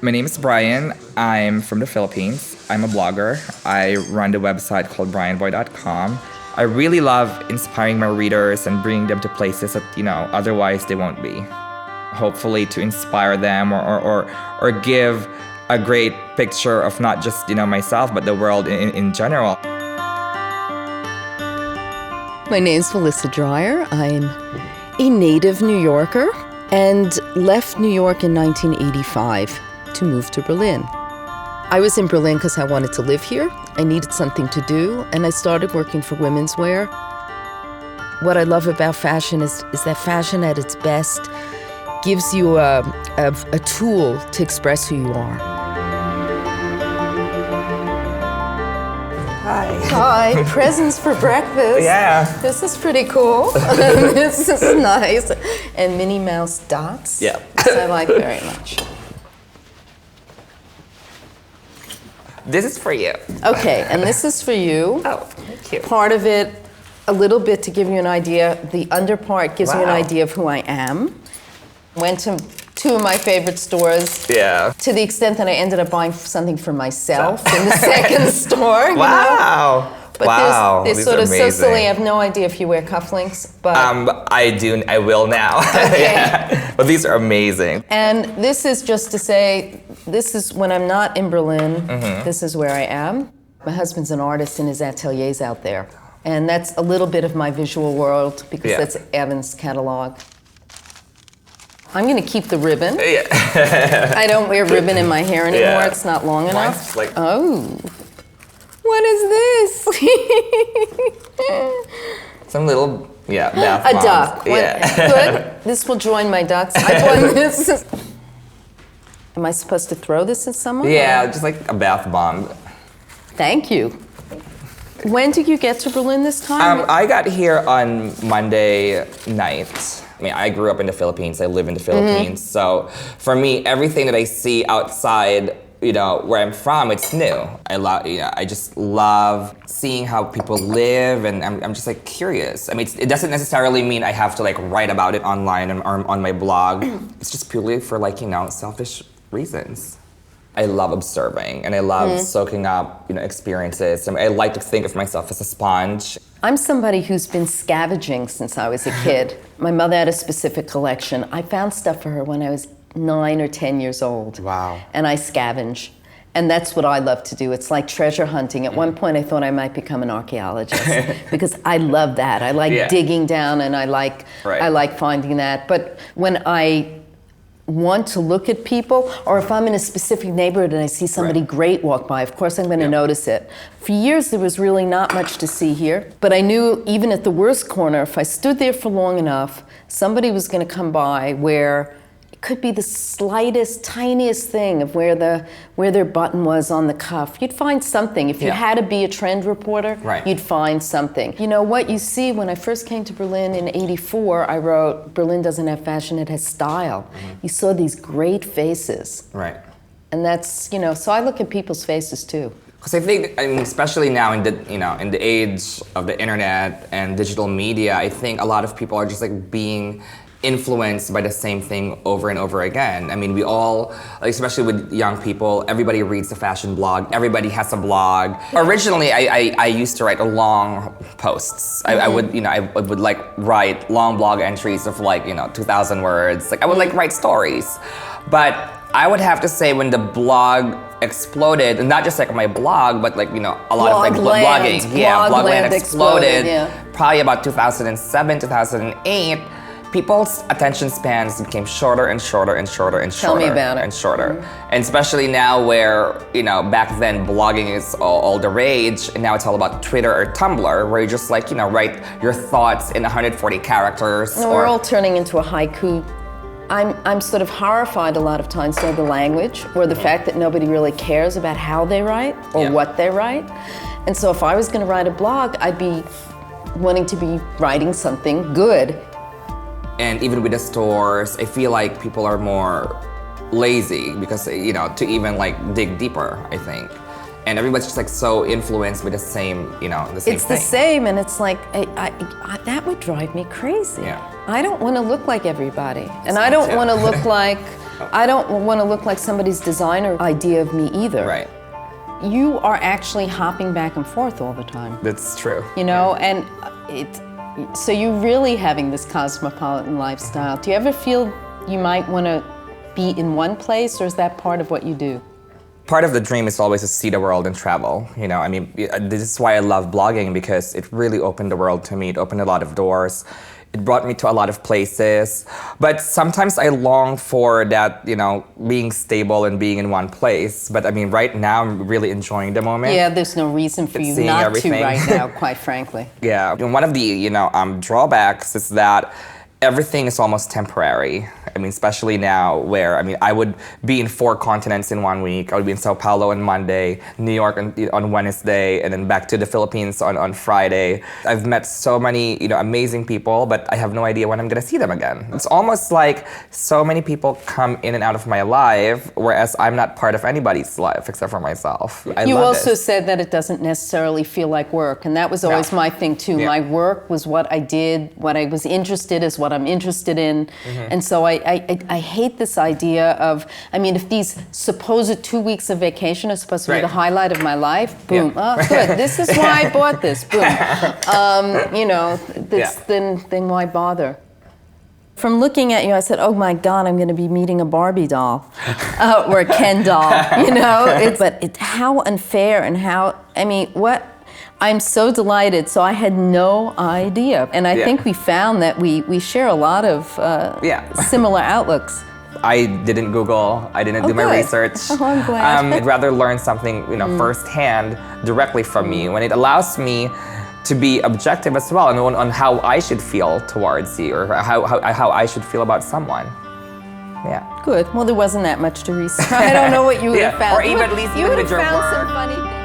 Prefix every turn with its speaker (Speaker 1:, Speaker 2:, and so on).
Speaker 1: My name is Brian. I'm from the Philippines. I'm a blogger. I run the website called brianboy.com. I really love inspiring my readers and bringing them to places that, otherwise they won't be. Hopefully to inspire them or give a great picture of not just, myself, but the world in general.
Speaker 2: My name's Melissa Dreyer. I'm a native New Yorker and left New York in 1985 to move to Berlin. I was in Berlin because I wanted to live here. I needed something to do, and I started working for women's wear. What I love about fashion is that fashion at its best gives you a tool to express who you are. Hi, presents for breakfast.
Speaker 1: Yeah.
Speaker 2: This is pretty cool. This is nice. And Minnie Mouse dots.
Speaker 1: Yeah.
Speaker 2: Which I like very much.
Speaker 1: This is for you.
Speaker 2: Okay, and this is for you.
Speaker 1: Oh, thank you.
Speaker 2: Part of it, a little bit to give you an idea. The under part gives you an idea of who I am. Went to two of my favorite stores.
Speaker 1: Yeah.
Speaker 2: To the extent that I ended up buying something for myself in the second store.
Speaker 1: Wow.
Speaker 2: But they're sort of so silly. I have no idea if you wear cufflinks, but
Speaker 1: I do. I will now.
Speaker 2: Okay.
Speaker 1: Yeah. But these are amazing.
Speaker 2: And this is just to say, this is when I'm not in Berlin. This is where I am. My husband's an artist in his ateliers out there, and that's a little bit of my visual world because that's Evan's catalog. I'm going to keep the ribbon.
Speaker 1: Yeah.
Speaker 2: I don't wear ribbon in my hair anymore.
Speaker 1: Yeah.
Speaker 2: It's not long enough.
Speaker 1: Mine's like,
Speaker 2: What is this?
Speaker 1: some little, bath
Speaker 2: A
Speaker 1: bombs.
Speaker 2: duck.
Speaker 1: Yeah.
Speaker 2: Good. This will join my ducks. I bought this. Am I supposed to throw this at someone?
Speaker 1: Yeah, just like a bath bomb.
Speaker 2: Thank you. When did you get to Berlin this time?
Speaker 1: I got here on Monday night. I mean, I grew up in the Philippines. I live in the Philippines. So for me, everything that I see outside, where I'm from, it's new. I just love seeing how people live, and I'm just like curious. I mean, it doesn't necessarily mean I have to like write about it online or on my blog. It's just purely for like, selfish reasons. I love observing, and I love soaking up, experiences. I like to think of myself as a sponge.
Speaker 2: I'm somebody who's been scavenging since I was a kid. My mother had a specific collection. I found stuff for her when I was 9 or 10 years old.
Speaker 1: Wow.
Speaker 2: And I scavenge. And that's what I love to do. It's like treasure hunting. At one point I thought I might become an archaeologist because I love that. I like digging down, and I like finding that. But when I want to look at people, or if I'm in a specific neighborhood and I see somebody great walk by, of course I'm going to notice it. For years there was really not much to see here, but I knew even at the worst corner, if I stood there for long enough, somebody was going to come by where it could be the slightest, tiniest thing of where their button was on the cuff. You'd find something. If you had to be a trend reporter, you'd find something. What you see, when I first came to Berlin in 84, I wrote, Berlin doesn't have fashion, it has style. You saw these great faces.
Speaker 1: Right.
Speaker 2: And that's, so I look at people's faces too.
Speaker 1: Because I think, especially now in the age of the internet and digital media, I think a lot of people are just like being influenced by the same thing over and over again. I mean, we all, especially with young people, everybody reads the fashion blog, everybody has a blog. Originally, I used to write long posts. I would write long blog entries of 2,000 words. I would write stories. But I would have to say when the blog exploded, and not just my blog, but a lot of blogging. Yeah, Blogland exploded. Probably about 2007, 2008. People's attention spans became shorter and shorter and shorter and shorter.
Speaker 2: Tell me about it.
Speaker 1: And shorter. And especially now where, back then blogging is all the rage, and now it's all about Twitter or Tumblr, where you just write your thoughts in 140 characters.
Speaker 2: No, we're all turning into a haiku. I'm sort of horrified a lot of times by the language, or the fact that nobody really cares about how they write or what they write. And so if I was going to write a blog, I'd be wanting to be writing something good.
Speaker 1: And even with the stores, I feel like people are more lazy because, to even dig deeper, I think. And everybody's just so influenced with the same, the same thing.
Speaker 2: It's the same, and it's that would drive me crazy.
Speaker 1: Yeah.
Speaker 2: I don't want to look like everybody. And I don't want to look like I don't want to look like somebody's designer idea of me either.
Speaker 1: Right.
Speaker 2: You are actually hopping back and forth all the time.
Speaker 1: That's true.
Speaker 2: You know, and so you're really having this cosmopolitan lifestyle. Do you ever feel you might want to be in one place, or is that part of what you do?
Speaker 1: Part of the dream is always to see the world and travel. You know, I mean, this is why I love blogging, because it really opened the world to me. It opened a lot of doors. It brought me to a lot of places. But sometimes I long for that, you know, being stable and being in one place. But I mean, right now I'm really enjoying the moment.
Speaker 2: Yeah, there's no reason for you not
Speaker 1: everything.
Speaker 2: to right now, quite frankly.
Speaker 1: Yeah, and one of the, you know, drawbacks is that everything is almost temporary. I mean, especially now where, I mean, I would be in 4 continents in 1 week. I would be in Sao Paulo on Monday, New York on Wednesday, and then back to the Philippines on Friday. I've met so many, you know, amazing people, but I have no idea when I'm gonna see them again. It's almost like so many people come in and out of my life, whereas I'm not part of anybody's life except for myself.
Speaker 2: You also said that it doesn't necessarily feel like work, and that was always my thing too. Yeah. My work was what I did, what I was interested is what I'm interested in, and so I hate this idea of, I mean, if these supposed 2 weeks of vacation are supposed to be the highlight of my life, boom, oh, good, this is why I bought this, boom. You know, then why bother? From looking at you, I said, oh my God, I'm going to be meeting a Barbie doll or a Ken doll, you know? But how unfair and how, I mean, what? I'm so delighted. So I had no idea. And I think we found that we share a lot of similar outlooks.
Speaker 1: I didn't Google, I didn't do my research.
Speaker 2: Oh, I'm glad.
Speaker 1: I'd rather learn something, you know, firsthand, directly from me, when it allows me to be objective as well, and on how I should feel towards you, or how I should feel about someone. Yeah.
Speaker 2: Good. Well, there wasn't that much to research. I don't know what you would have found.
Speaker 1: Or even at least
Speaker 2: you would
Speaker 1: with
Speaker 2: have
Speaker 1: your
Speaker 2: found
Speaker 1: work.
Speaker 2: some funny things.